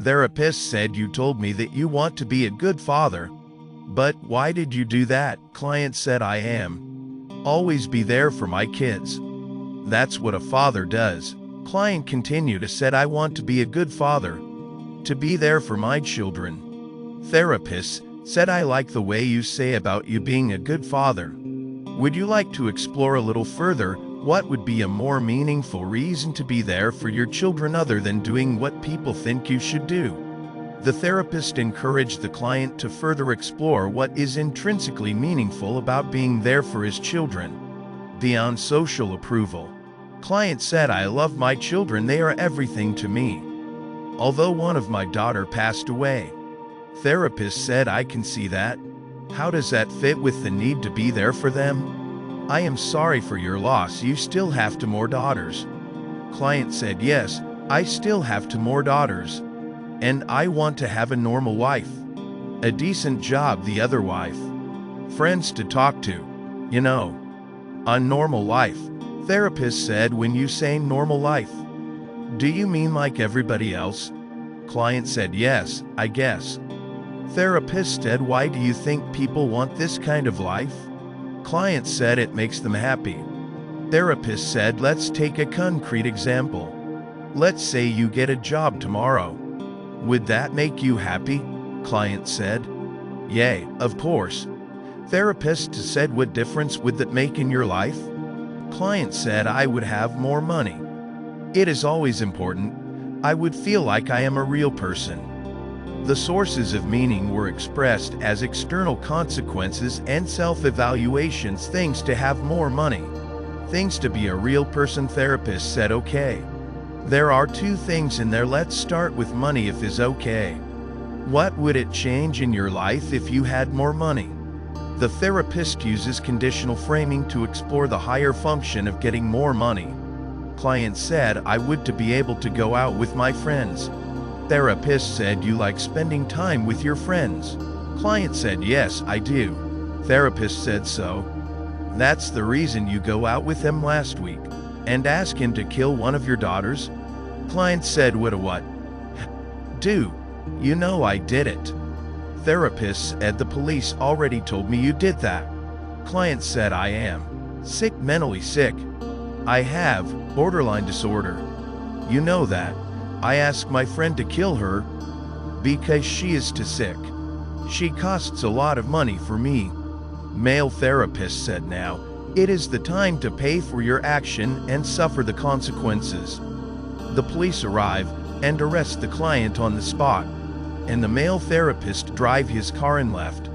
Therapist said, you told me that you want to be a good father. But why did you do that? Client said, I am. Always be there for my kids. That's what a father does. Client continued to said, I want to be a good father. To be there for my children. Therapist said, I like the way you say about you being a good father. Would you like to explore a little further what would be a more meaningful reason to be there for your children other than doing what people think you should do? The therapist encouraged the client to further explore what is intrinsically meaningful about being there for his children, beyond social approval. Client said, I love my children, they are everything to me. Although one of my daughter passed away. Therapist said, I can see that. How does that fit with the need to be there for them? I am sorry for your loss, you still have 2 more daughters. Client said, yes, I still have 2 more daughters. And I want to have a normal life. A decent job, the other wife. Friends to talk to. You know. A normal life. Therapist said, when you say normal life, do you mean like everybody else? Client said, yes, I guess. Therapist said, why do you think people want this kind of life? Client said, it makes them happy. Therapist said, let's take a concrete example. Let's say you get a job tomorrow. Would that make you happy? Client said, yay, of course. Therapist said, what difference would that make in your life? Client said, I would have more money. It is always important. I would feel like I am a real person. The sources of meaning were expressed as external consequences and self-evaluations, things to have more money, things to be a real person. Therapist said, okay. There are 2 things in there. Let's start with money, if is okay. What would it change in your life if you had more money? The therapist uses conditional framing to explore the higher function of getting more money. Client said, I would to be able to go out with my friends. Therapist said, you like spending time with your friends? Client said, yes, I do. Therapist said, so that's the reason you go out with him last week and ask him to kill one of your daughters? Client said, what? Do you know I did it? Therapist said, the police already told me you did that. Client said, I am sick, mentally sick. I have borderline disorder. You know that. I asked my friend to kill her because she is too sick. She costs a lot of money for me. Male therapist said, now it is the time to pay for your action and suffer the consequences. The police arrive and arrest the client on the spot, and the male therapist drive his car and left.